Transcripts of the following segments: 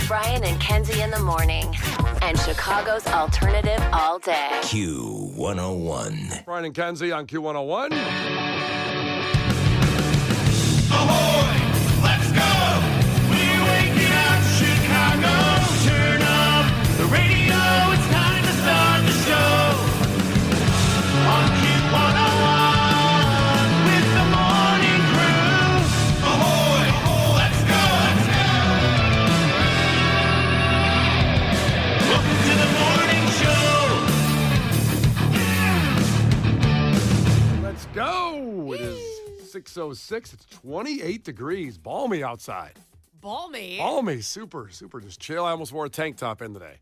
Brian and Kenzie in the morning. And Chicago's alternative all day. Q101. Brian and Kenzie on Q101. Ahoy! Let's go! We're waking up Chicago. Turn up the radio. It's time to start the show. On Q101 with the morning crew. Ahoy! Let's go! Welcome to the morning show. Let's go. It is 6:06. It's 28 degrees. Balmy outside. Balmy? Balmy. Super just chill. I almost wore a tank top in today.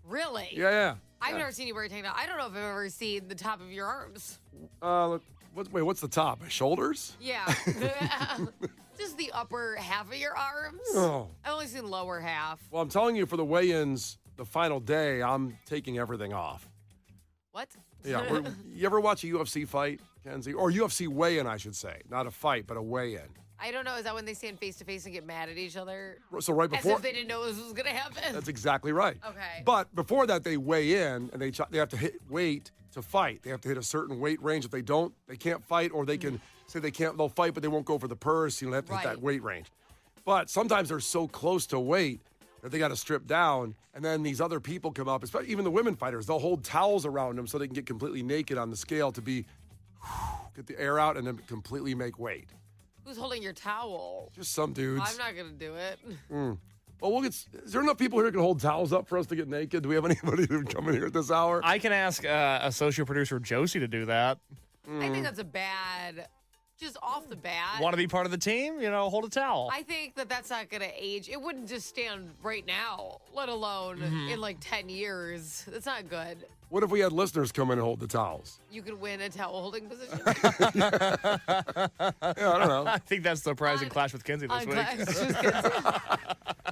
Really? Yeah. I've never seen you wear a tank top. I don't know if I've ever seen the top of your arms. What's the top? My shoulders? Yeah. Just the upper half of your arms. Oh. I've only seen lower half. Well, I'm telling you, for the weigh-ins, the final day, I'm taking everything off. What? Yeah. You ever watch a UFC fight, Kenzie? Or UFC weigh-in, I should say. Not a fight, but a weigh-in. I don't know. Is that when they stand face to face and get mad at each other? So right As before... if they didn't know this was going to happen. That's exactly right. Okay. But before that, they weigh in, and they have to hit weight to fight. They have to hit a certain weight range. If they don't, they can't fight, or they can say they'll fight, but they won't go for the purse. They have to hit that weight range. But sometimes they're so close to weight that they got to strip down, and then these other people come up, especially even the women fighters. They'll hold towels around them so they can get completely naked on the scale to get the air out and then completely make weight. Who's holding your towel? Just some dudes. I'm not going to do it. Well, is there enough people here who can hold towels up for us to get naked? Do we have anybody who can come in here at this hour? I can ask associate producer Josie to do that. I think that's a bad, just off the bat. Want to be part of the team? Hold a towel. I think that's not going to age. It wouldn't just stand right now, let alone in like 10 years. That's not good. What if we had listeners come in and hold the towels? You could win a towel holding position. Yeah, I don't know. I think that's the prize in Clash with Kenzie this week.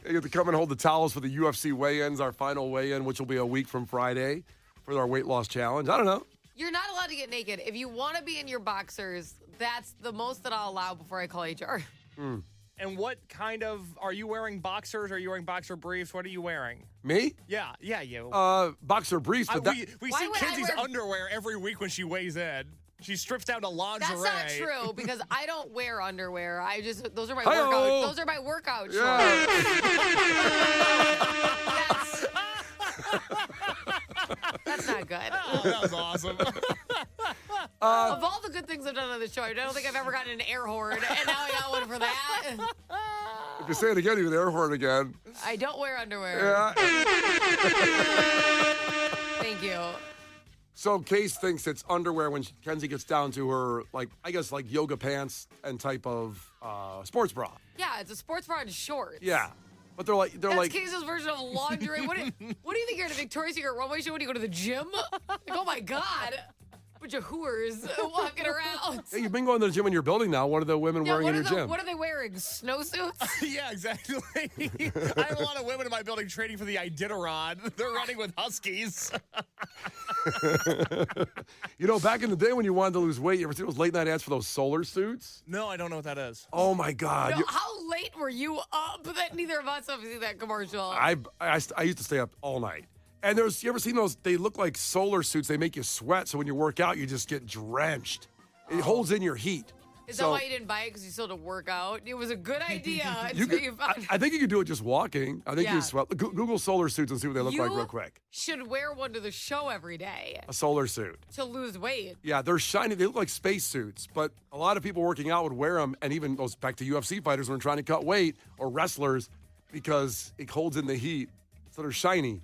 You have to come and hold the towels for the UFC weigh-ins, our final weigh-in, which will be a week from Friday for our weight loss challenge. I don't know. You're not allowed to get naked. If you want to be in your boxers, that's the most that I'll allow before I call HR. And what kind of, are you wearing boxers? Are you wearing boxer briefs? What are you wearing? Me? Yeah, you. Boxer briefs, but we Why see would I Kenzie's wear- underwear every week when she weighs in. She strips down to lingerie. That's not true because I don't wear underwear. Those are my Hi-yo. workout. Those are my workout shorts. Yeah. That's not good. Oh, that was awesome. Of all the good things I've done on the show, I don't think I've ever gotten an air horn, and now I got one for that. If you say it again, you can air horn again. I don't wear underwear. Yeah. Thank you. So Case thinks it's underwear when Kenzie gets down to her, like yoga pants and type of sports bra. Yeah, it's a sports bra and shorts. Yeah. But they're That's like Case's version of laundry. What do you think you're at a Victoria's Secret runway show when you go to the gym? Like, oh my God. Bunch of hooers walking around. Hey, you've been going to the gym in your building now. What are the women wearing in your gym? What are they wearing? Snowsuits? Yeah, exactly. I have a lot of women in my building training for the Iditarod. They're running with Huskies. Back in the day when you wanted to lose weight, you ever see those late night ads for those solar suits? No, I don't know what that is. Oh my God. No, how late were you up that neither of us have seen that commercial? I used to stay up all night. And you ever seen those? They look like solar suits. They make you sweat. So when you work out, you just get drenched. It holds in your heat. Is that why you didn't buy it? Because you still had to work out? It was a good idea. I think you could do it just walking. I think you sweat. Google solar suits and see what they look like real quick. Should wear one to the show every day A solar suit. to lose weight. Yeah, they're shiny. They look like space suits. But a lot of people working out would wear them. And even those back to UFC fighters when they're trying to cut weight or wrestlers because it holds in the heat. So they're shiny.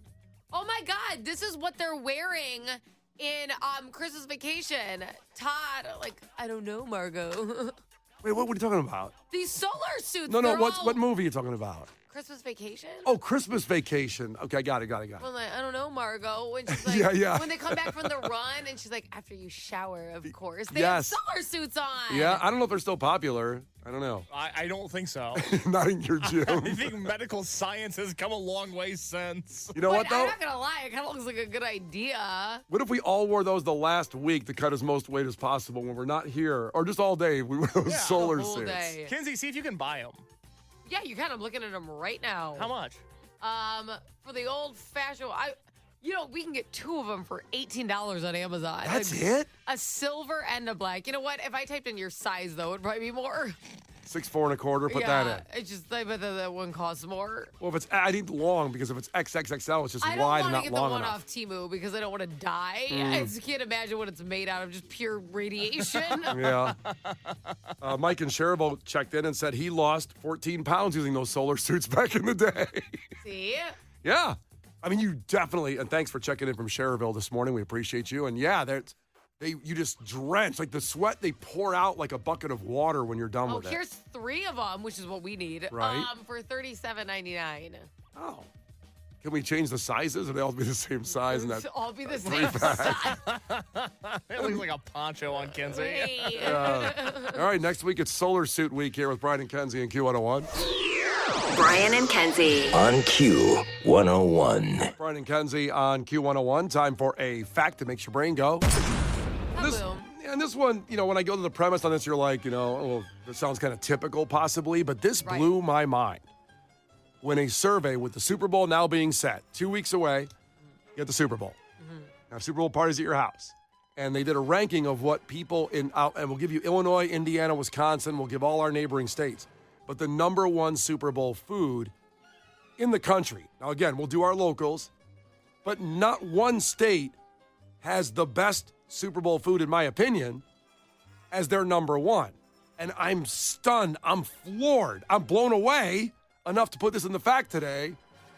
Oh my God, this is what they're wearing in Christmas Vacation. Todd, I don't know, Margot. Wait, what are you talking about? These solar suits. No, they're what movie are you talking about? Christmas Vacation? Oh, Christmas Vacation. Okay, I got it. I'm like, I don't know, Margot. When she's like, Yeah. when they come back from the run, and she's like, after you shower, of course. They Yes. have solar suits on. Yeah, I don't know if they're still popular. I don't know. I don't think so. Not in your gym. I think medical science has come a long way since. You know what, though? I'm not going to lie. It kind of looks like a good idea. What if we all wore those the last week to cut as most weight as possible when we're not here? Or just all day, we wear those solar the whole suits. day. Kenzie, see if you can buy them. Yeah, you can. I'm looking at them right now. How much? For the old-fashioned, we can get 2 of them for $18 on Amazon. That's it? A silver and a black. You know what? If I typed in your size, though, it'd probably be more. 6'4" and 1/4. Put that in. It's just, I bet that one costs more. Well, I need long because if it's XXXL, it's just wide and not long I don't want to get the one enough. off Temu because I don't want to die. I just can't imagine what it's made out of, just pure radiation. Yeah. Mike in Cherville checked in and said he lost 14 pounds using those solar suits back in the day. See? Yeah. I mean, you definitely, and thanks for checking in from Cherville this morning. We appreciate you. And yeah, you just drench. Like the sweat, they pour out like a bucket of water when you're done with it. Here's 3 of them, which is what we need. Right. For $37.99. Oh. Can we change the sizes or they all be the same size? And that All be the same size. It looks like a poncho on Kenzie. Hey. All right, next week it's Solar Suit Week here with Brian and Kenzie and Q101. Brian and Kenzie. On Q101. Brian and Kenzie on Q101. Time for a fact that makes your brain go. And this one, when I go to the premise on this, you're like, well, this sounds kind of typical possibly, but this blew my mind. When a survey with the Super Bowl now being set, 2 weeks away, you get the Super Bowl. Have Super Bowl parties at your house. And they did a ranking of what people and we'll give you Illinois, Indiana, Wisconsin, we'll give all our neighboring states. But the number 1 Super Bowl food in the country. Now, again, we'll do our locals, but not one state has the best Super Bowl food, in my opinion, as their number 1. And I'm stunned. I'm floored. I'm blown away enough to put this in the fact today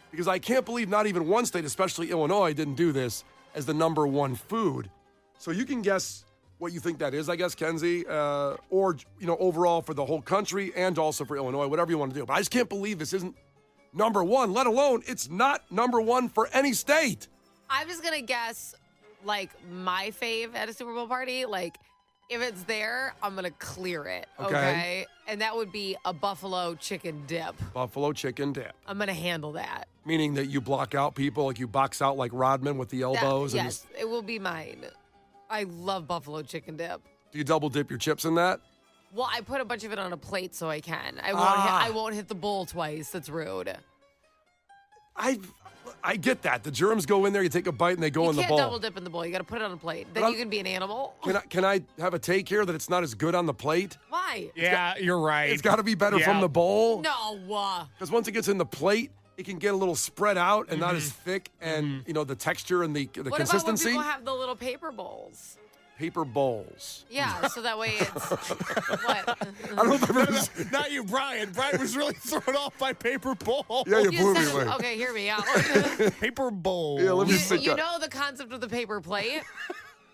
because I can't believe not even one state, especially Illinois, didn't do this as the number 1 food. So you can guess what you think that is, I guess, Kenzie, or, overall for the whole country and also for Illinois, whatever you want to do. But I just can't believe this isn't number 1, let alone it's not number 1 for any state. I'm just going to guess, my fave at a Super Bowl party, if it's there, I'm going to clear it, okay? And that would be a buffalo chicken dip. Buffalo chicken dip. I'm going to handle that. Meaning that you block out people, like you box out like Rodman with the elbows. Yes, it will be mine. I love buffalo chicken dip. Do you double dip your chips in that? Well, I put a bunch of it on a plate so I can. I won't hit the bowl twice. That's rude. I get that. The germs go in there, you take a bite, and they go in the bowl. You can't double dip in the bowl. You got to put it on a plate. Then you can be an animal. Can I have a take here that it's not as good on the plate? Why? Yeah, you're right. It's got to be better from the bowl? No. Because once it gets in the plate, it can get a little spread out and not as thick, and the texture and the consistency. What about when people have the little paper bowls? Paper bowls. Yeah, so that way it's what? I don't know if I've ever Not you, Brian. Brian was really thrown off by paper bowl. Yeah, you blew me away. Okay, hear me out. Paper bowl. Yeah, let me You know the concept of the paper plate?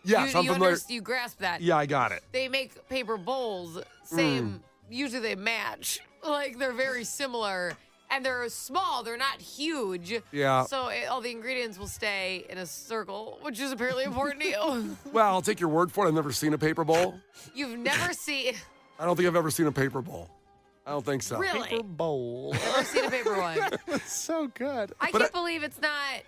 Yes, I'm familiar. You grasp that. Yeah, I got it. They make paper bowls, same. Usually they match. They're very similar. And they're small. They're not huge. Yeah. So all the ingredients will stay in a circle, which is apparently important to you. Well, I'll take your word for it. I've never seen a paper bowl. You've never seen... I don't think I've ever seen a paper bowl. I don't think so. Really? Paper bowl. Never seen a paper one. That's so good. I can't believe it's not...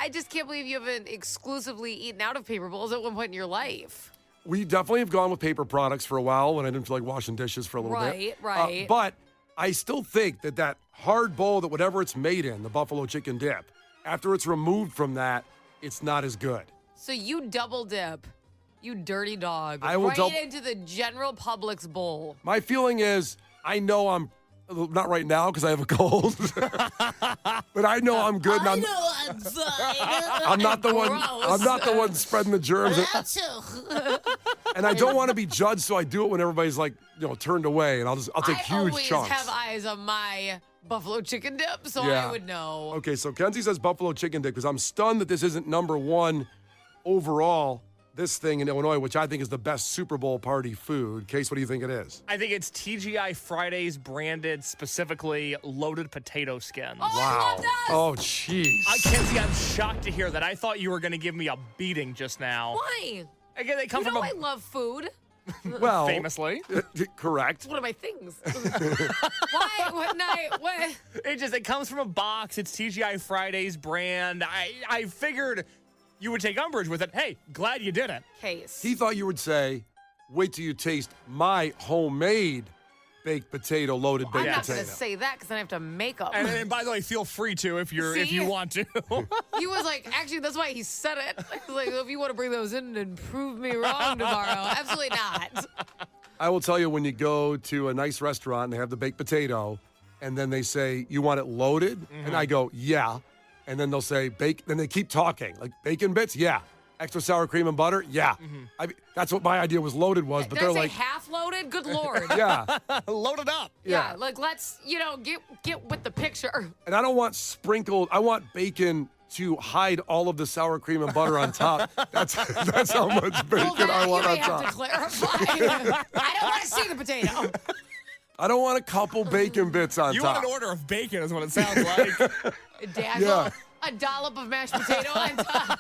I just can't believe you haven't exclusively eaten out of paper bowls at one point in your life. We definitely have gone with paper products for a while when I didn't feel like washing dishes for a little bit. Right. But I still think that hard bowl, that whatever it's made in, the buffalo chicken dip, after it's removed from that, it's not as good. So you double dip, you dirty dog, I will into the general public's bowl. My feeling is, I know I'm, not right now because I have a cold, but I know I'm good. I know I'm fine. I'm not the one. Gross. I'm not the one spreading the germs. And I don't want to be judged, so I do it when everybody's turned away, and I'll take huge chunks. I always have eyes on my buffalo chicken dip, so I would know. Okay, so Kenzie says buffalo chicken dip because I'm stunned that this isn't number 1 overall. This thing in Illinois, which I think is the best Super Bowl party food. Case, what do you think it is? I think it's TGI Fridays branded, specifically loaded potato skins. Oh, I love that. Oh, jeez. Kenzie, I'm shocked to hear that. I thought you were going to give me a beating just now. Why? Again, they come You from know I love food. Well, famously. Correct. It's one of my things. Why? What night? What? It comes from a box. It's TGI Fridays brand. I figured you would take umbrage with it. Hey, glad you didn't. Case. He thought you would say, wait till you taste my homemade baked potato, loaded I'm baked not potato. going to say that because then I have to make them. And by the way, feel free to if See? you want to. He was like, actually, that's why he said it. He was like, if you want to bring those in and prove me wrong tomorrow, absolutely not. I will tell you, when you go to a nice restaurant and they have the baked potato, and then they say, you want it loaded? And I go, yeah. And then they'll say, bake. Then they keep talking. Like, bacon bits? Yeah. Extra sour cream and butter? Yeah. I mean, that's what my idea was loaded was, but Did I they're say like, half loaded? Good Lord. yeah. Load it up. Yeah, like let's, get with the picture. And I don't want sprinkled, I want bacon to hide all of the sour cream and butter on top. That's how much bacon Well, I want you on may have top. to clarify. I don't want to see the potato. I don't want a couple bacon bits on You top. want an order of bacon is what it sounds like. Dazzle, a dollop of mashed potato on top.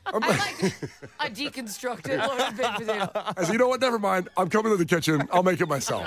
I like a deconstructed loaded baked potato. I said, you know what? Never mind. I'm coming to the kitchen. I'll make it myself.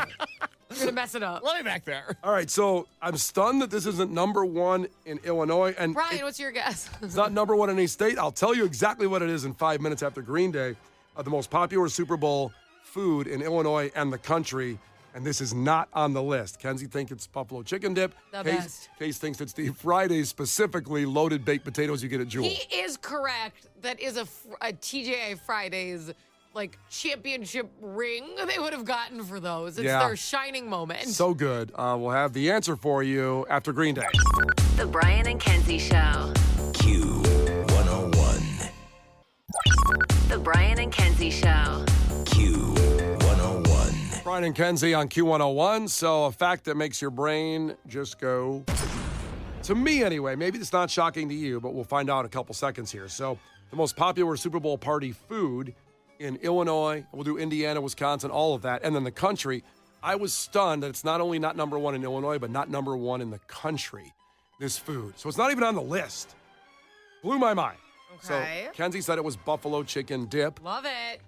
You're going to mess it up. Let me back there. All right, so I'm stunned that this isn't number one in Illinois. And Brian, what's your guess? it's not number one in any state. I'll tell you exactly what it is in 5 minutes after Green Day. The most popular Super Bowl food in Illinois and the country. And this is not on the list. Kenzie thinks it's buffalo chicken dip. The best. Case thinks it's the Fridays, specifically loaded baked potatoes you get at Jewel. He is correct. That is a TGI Fridays championship ring they would have gotten for those. It's their shining moment. So good. We'll have the answer for you after Green Day. The Brian and Kenzie Show. Q101. The Brian and Kenzie Show. Q101. Brian and Kenzie on Q101. So a fact that makes your brain just go, to me anyway, maybe it's not shocking to you, but we'll find out in a couple seconds here. So the most popular Super Bowl party food in Illinois, we'll do Indiana, Wisconsin, all of that, and then the country. I was stunned that it's not only not number one in Illinois, but not number one in the country, this food. So it's not even on the list. Blew my mind. Okay. So Kenzie said it was buffalo chicken dip. Love it.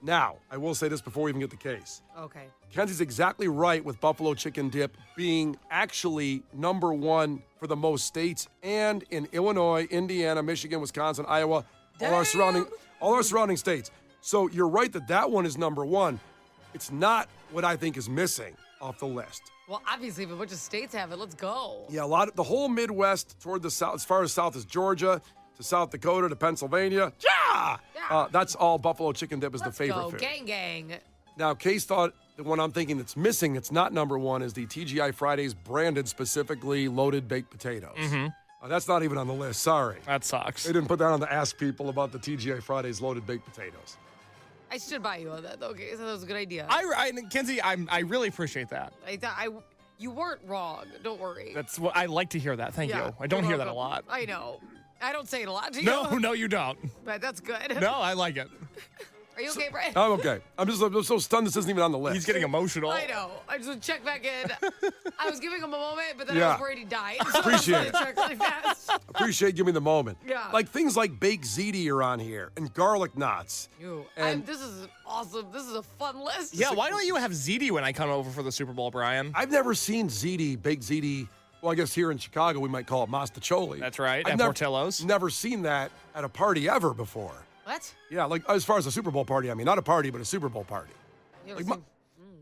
Now, I will say this before we even get the case. Okay. Kenzie's exactly right with buffalo chicken dip being actually number one for the most states and in Illinois, Indiana, Michigan, Wisconsin, Iowa, all our surrounding states. So you're right that one is number one. It's not what I think is missing off the list. Well, obviously, if a bunch of states have it, let's go. Yeah, the whole Midwest toward the south, as far as south as Georgia, to South Dakota, to Pennsylvania. Yeah! That's all buffalo chicken dip is the favorite Go. food. Gang, gang. Now, Case thought the one I'm thinking that's missing, it's not number one, is the TGI Fridays branded specifically loaded baked potatoes. That's not even on the list. Sorry. That sucks. They didn't put that on the Ask People about the TGI Fridays loaded baked potatoes. I stood by you on that, though. Okay, so that was a good idea. Kenzie, I really appreciate that. You weren't wrong. Don't worry. That's what I like to hear that. Thank you. I don't you're hear that a welcome. lot. I know. I don't say it a lot to you. No, you don't. But that's good. No, I like it. Are you okay, Brian? I'm okay. I'm so stunned this isn't even on the list. He's getting emotional. I know. I just want to check back in. I was giving him a moment, but then I Yeah. was worried he died. So Appreciate I was it. trying to check really fast. Appreciate giving me the moment. Yeah. Like things like baked ziti are on here and garlic knots. And This is awesome. This is a fun list. Yeah, why don't you have ziti when I come over for the Super Bowl, Brian? I've never seen ziti, baked ziti. Well, I guess here in Chicago we might call it mastacholi. That's right, I've at never, Portillo's. Never seen that at a party ever before. What? Yeah, like as far as a Super Bowl party, I mean, not a party, but a Super Bowl party. You ever Like, seen-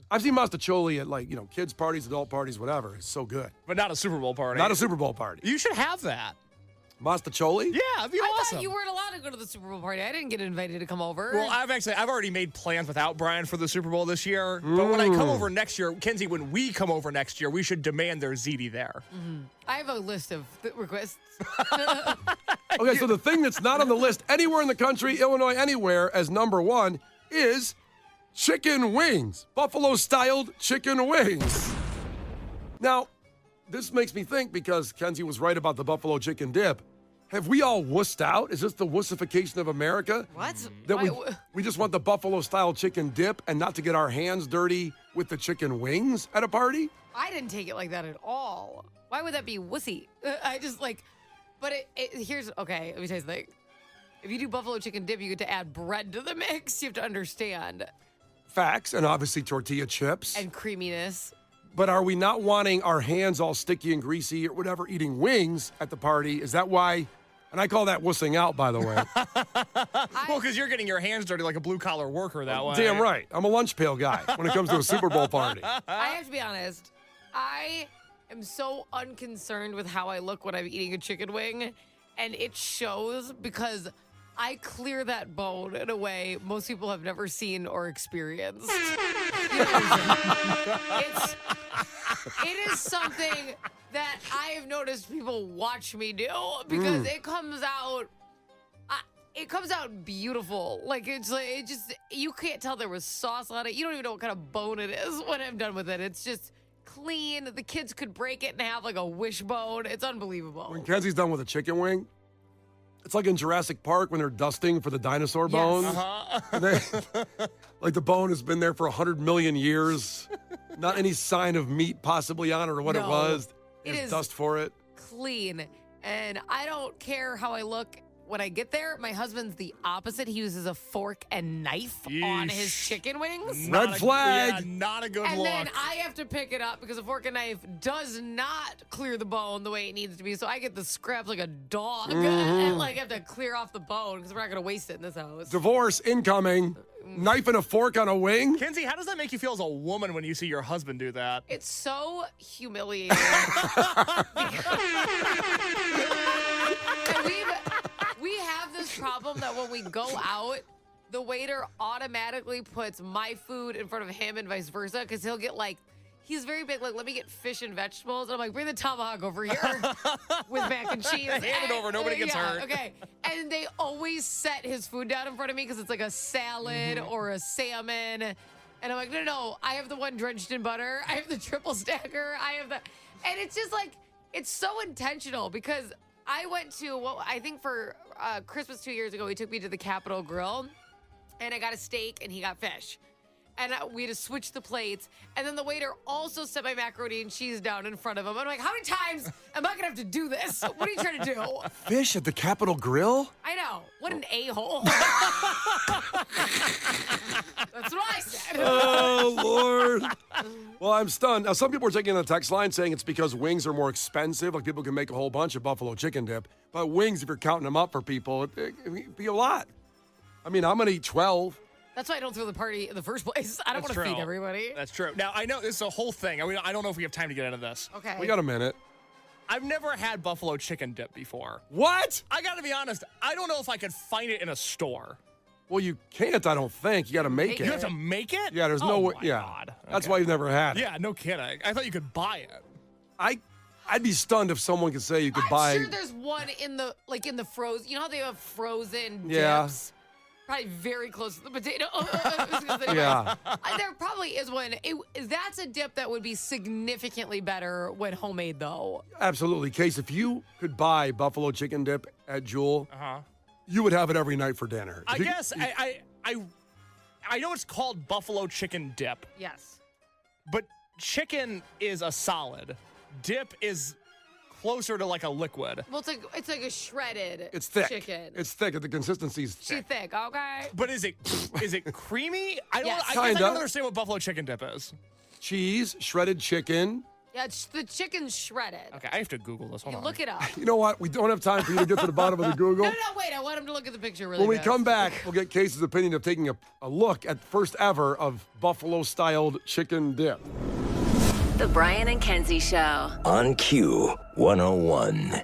I've seen mastacholi at kids' parties, adult parties, whatever. It's so good. But not a Super Bowl party. Not a Super Bowl party. You should have that. Mastacholi? Yeah, it'd be I awesome. thought you weren't allowed to go to the Super Bowl party. I didn't get invited to come over. Well, I've already made plans without Brian for the Super Bowl this year. But when I come over next year, Kenzie, when we come over next year, we should demand their ziti there. I have a list of requests. Okay, so the thing that's not on the list anywhere in the country, Illinois, anywhere, as number one is chicken wings. Buffalo-styled chicken wings. Now, this makes me think, because Kenzie was right about the buffalo chicken dip, have we all wussed out? Is this the wussification of America? What? That Why- we just want the buffalo-style chicken dip and not to get our hands dirty with the chicken wings at a party? I didn't take it like that at all. Why would that be wussy? I just but here's, okay, let me tell you something. If you do buffalo chicken dip, you get to add bread to the mix. You have to understand. Facts, and obviously tortilla chips. And creaminess. But are we not wanting our hands all sticky and greasy or whatever eating wings at the party? Is that why And I call that wussing out, by the way. Well, because you're getting your hands dirty like a blue-collar worker that way. Damn right. I'm a lunch pail guy when it comes to a Super Bowl party. I have to be honest. I am so unconcerned with how I look when I'm eating a chicken wing, and it shows because I clear that bone in a way most people have never seen or experienced. You know what I'm saying? It is something that I have noticed people watch me do because it comes out beautiful. Like it just you can't tell there was sauce on it. You don't even know what kind of bone it is when I'm done with it. It's just clean. The kids could break it and have like a wishbone. It's unbelievable. When Kenzie's done with a chicken wing, it's like in Jurassic Park when they're dusting for the dinosaur bones. And like the bone has been there for 100 million years. Not any sign of meat possibly on it or what it was. There's dust for it. Clean. And I don't care how I look when I get there. My husband's the opposite. He uses a fork and knife on his chicken wings. Red flag. Yeah, not a good And look. then I have to pick it up because a fork and knife does not clear the bone the way it needs to be. So I get the scraps like a dog and like have to clear off the bone because we're not going to waste it in this house. Divorce incoming. Knife and a fork on a wing. Kenzie, how does that make you feel as a woman when you see your husband do that? It's so humiliating. And we have this problem that when we go out, the waiter automatically puts my food in front of him and vice versa because he'll get like, he's very big, like, let me get fish and vegetables. And I'm like, bring the tomahawk over here with mac and cheese. Hand it over, nobody gets hurt. Okay. And they always set his food down in front of me because it's like a salad or a salmon. And I'm like, no, I have the one drenched in butter. I have the triple stacker. I have the, and it's just like, it's so intentional because I went to, I think for Christmas 2 years ago, he took me to the Capitol Grill and I got a steak and he got fish. And we had to switch the plates. And then the waiter also set my macaroni and cheese down in front of him. I'm like, how many times am I going to have to do this? What are you trying to do? Fish at the Capitol Grill? I know. What an a-hole. That's what I said. Oh, Lord. Well, I'm stunned. Now, some people are taking on the text line saying it's because wings are more expensive. Like, people can make a whole bunch of buffalo chicken dip. But wings, if you're counting them up for people, it'd be a lot. I mean, I'm going to eat 12. That's why I don't throw the party in the first place. I don't want to feed everybody. That's true. Now, I know this is a whole thing. I mean, I don't know if we have time to get into this. Okay. We got a minute. I've never had buffalo chicken dip before. What? I got to be honest. I don't know if I could find it in a store. Well, you can't, I don't think. You got to make You it. have to make it? Yeah, there's no way. my Yeah. God. That's Okay. why you've never had it. Yeah, no kidding. I thought you could buy it. I'd be stunned if someone could say you could I'm buy. sure there's one in the frozen. You know how they have frozen Yeah. dips? Probably very close to the potato. Yeah. There probably is one. That's a dip that would be significantly better when homemade, though. Absolutely. Case, if you could buy buffalo chicken dip at Jewel, you would have it every night for dinner. I guess I know it's called buffalo chicken dip, Yes. but chicken is a solid. Dip is closer to like a liquid. Well, it's like a shredded It's thick. chicken. It's thick. The consistency's Too thick. thick, okay? But is it creamy? I Yes. guess I Kinda. don't understand what buffalo chicken dip is. Cheese, shredded chicken. Yeah, the chicken's shredded. Okay, I have to Google this. Hold on. Look it up. You know what? We don't have time for you to get to the bottom of the Google. No, wait. I want him to look at the picture really When we fast. come back, we'll get Casey's opinion of taking a look at first ever of buffalo-styled chicken dip. The Brian and Kenzie Show. On Q 101.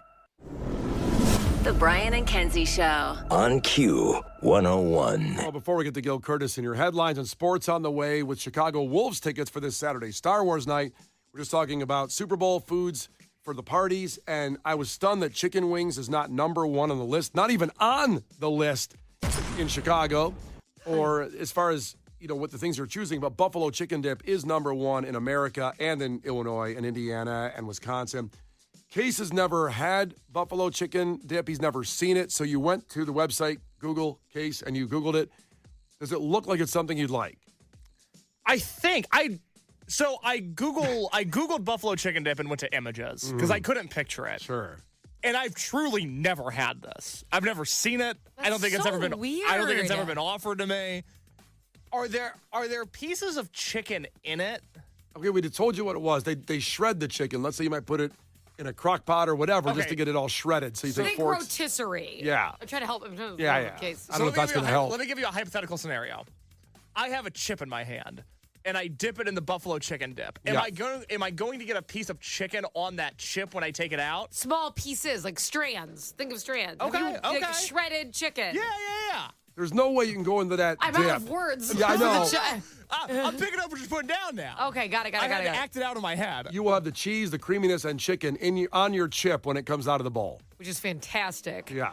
The Brian and Kenzie Show. On Q 101. Well, before we get to Gil Curtis and your headlines and sports on the way with Chicago Wolves tickets for this Saturday Star Wars night, we're just talking about Super Bowl foods for the parties, and I was stunned that chicken wings is not number one on the list, not even on the list in Chicago, or as far as, you know, what the things you're choosing, but buffalo chicken dip is number one in America and in Illinois and Indiana and Wisconsin. Case has never had buffalo chicken dip. He's never seen it. So you went to the website, Google Case, and you Googled it. Does it look like it's something you'd like? I think I Googled buffalo chicken dip and went to images because I couldn't picture it. Sure. And I've truly never had this. I've never seen it. I don't think it's so ever been weird. I don't think it's ever been offered to me. Are there pieces of chicken in it? Okay, we told you what it was. They shred the chicken. Let's say you might put it in a crock pot or whatever just Okay. to get it all shredded. So you take Think forks. rotisserie. Yeah. I'm trying to help. I'm trying to Yeah, solve yeah. the case. I don't know if that's going to help. Let me give you a hypothetical scenario. I have a chip in my hand, and I dip it in the buffalo chicken dip. Am I going to get a piece of chicken on that chip when I take it out? Small pieces, like strands. Think of strands. Okay, Have you, like, okay. shredded chicken. Yeah. There's no way you can go into that I'm dip. out of words. Yeah, I know. I'm picking up what you're putting down now. Okay, got it. I had to act it out in my head. You will have the cheese, the creaminess, and chicken on your chip when it comes out of the bowl. Which is fantastic. Yeah.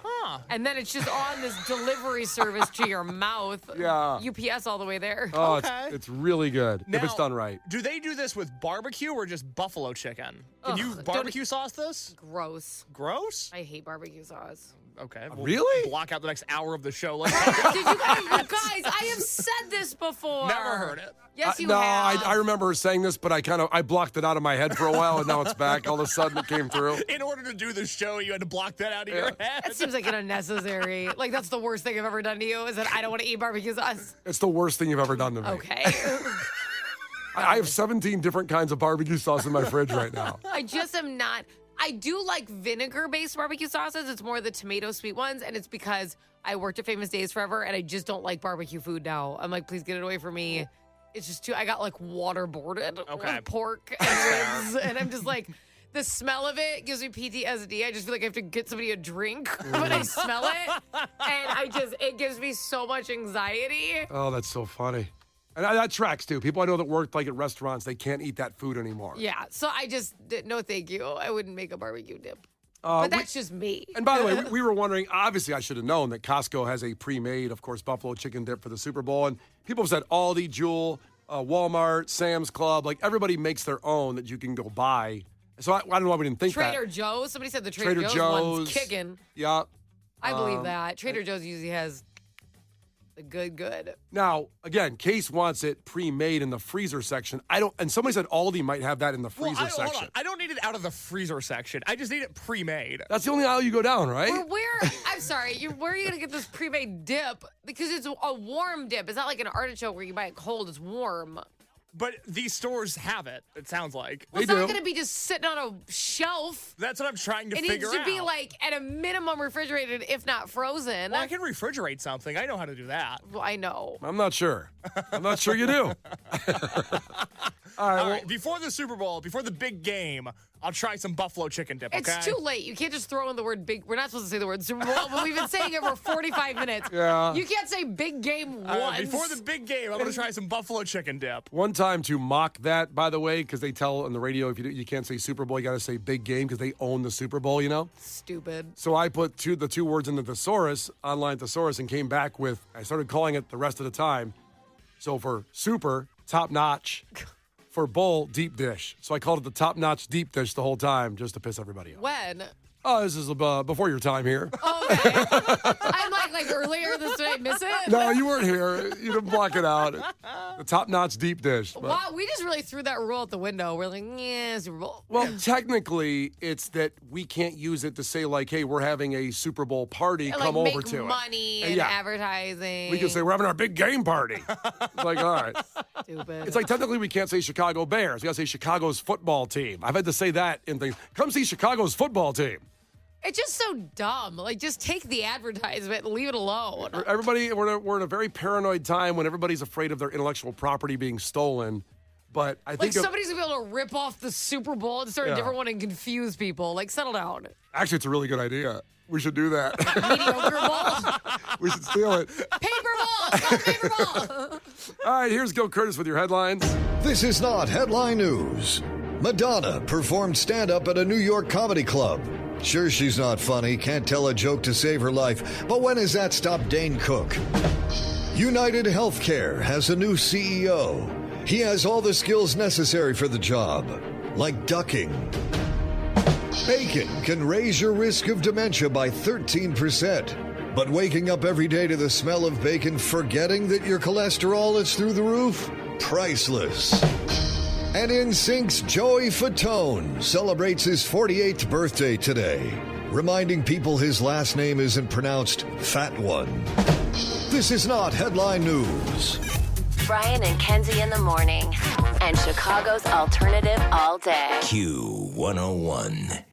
And then it's just on this delivery service to your mouth. Yeah. UPS all the way there. Oh, Okay. it's really good if it's Now, done right. Do they do this with barbecue or just buffalo chicken? Can you Ugh, barbecue sauce this? Gross. Gross? I hate barbecue sauce. Okay. We'll Really? block out the next hour of the show. Let's Did you guys, I have said this before. Never heard it. Yes, you no, have. I remember her saying this, but I blocked it out of my head for a while, and now it's back. All of a sudden, it came through. In order to do the show, you had to block that out of your head. That seems like an unnecessary. Like, that's the worst thing I've ever done to you is that I don't want to eat barbecue sauce. It's the worst thing you've ever done to me. Okay. I have 17 different kinds of barbecue sauce in my fridge right now. I just am not. I do like vinegar-based barbecue sauces. It's more the tomato sweet ones, and it's because I worked at Famous Days forever, and I just don't like barbecue food now. I'm like, please get it away from me. It's just too. I got like waterboarded with pork and ribs, and I'm just like, the smell of it gives me PTSD. I just feel like I have to get somebody a drink when I smell it, and it gives me so much anxiety. Oh, that's so funny. And that tracks, too. People I know that work like at restaurants, they can't eat that food anymore. Yeah, so I just no, thank you. I wouldn't make a barbecue dip. But that's just me. And by the way, we were wondering, obviously I should have known that Costco has a pre-made, of course, buffalo chicken dip for the Super Bowl. And people have said Aldi, Jewel, Walmart, Sam's Club, like everybody makes their own that you can go buy. So I don't know why we didn't think Trader that. Joe's. Somebody said the Trader Joe's one's kicking. Yeah. I believe that. Trader Joe's usually has the good. Now, again, Case wants it pre-made in the freezer section. And somebody said Aldi might have that in the freezer Hold section. on. I don't need it out of the freezer section. I just need it pre-made. That's the only aisle you go down, right? I'm sorry, where are you going to get this pre-made dip? Because it's a warm dip. It's not like an artichoke where you buy it cold. It's warm. But these stores have it, it sounds like. Well, it's not going to be just sitting on a shelf. That's what I'm trying to It figure out. needs to be like at a minimum refrigerated, if not frozen. Well, I can refrigerate something. I know how to do that. Well, I know. I'm not sure. I'm not sure you do. All right. Before the Super Bowl, before the big game, I'll try some buffalo chicken dip, okay? It's too late. You can't just throw in the word big. We're not supposed to say the word Super Bowl, but we've been saying it for 45 minutes. Yeah. You can't say big game once. Before the big game, I'm going to try some buffalo chicken dip. One time to mock that, by the way, because they tell on the radio if you can't say Super Bowl, you got to say big game because they own the Super Bowl, you know? Stupid. So I put the two words into thesaurus, online thesaurus, and came back with, I started calling it the rest of the time. So for super, top notch. For bowl, deep dish. So I called it the top notch deep dish the whole time just to piss everybody off. When? Oh, this is before your time here. Okay. I'm like earlier this day, miss it? No, you weren't here. You didn't block it out. The top notch deep dish. But- Wow, we just really threw that rule out the window. We're like, yeah, Super Bowl. Well, technically, it's that we can't use it to say, like, hey, we're having a Super Bowl party. And, Come like, over make to money it. and yeah. advertising. We can say we're having our big game party. It's like, all right. Stupid. It's like technically we can't say Chicago Bears. We got to say Chicago's football team. I've had to say that in things. Come see Chicago's football team. It's just so dumb. Like, just take the advertisement and leave it alone. Everybody, we're in a very paranoid time when everybody's afraid of their intellectual property being stolen. But I think Like, somebody's going to be able to rip off the Super Bowl and start a different one and confuse people. Like, settle down. Actually, it's a really good idea. We should do that. Mediocre ball. We should steal it. Paper ball. It's called paper ball. All right, here's Gil Curtis with your headlines. This is not headline news. Madonna performed stand-up at a New York comedy club. Sure, she's not funny, can't tell a joke to save her life, but when has that stopped Dane Cook? United Healthcare has a new CEO. He has all the skills necessary for the job, like ducking. Bacon can raise your risk of dementia by 13%, but waking up every day to the smell of bacon, forgetting that your cholesterol is through the roof? Priceless. And NSYNC's Joey Fatone celebrates his 48th birthday today, reminding people his last name isn't pronounced Fat One. This is not headline news. Brian and Kenzie in the morning. And Chicago's alternative all day. Q101.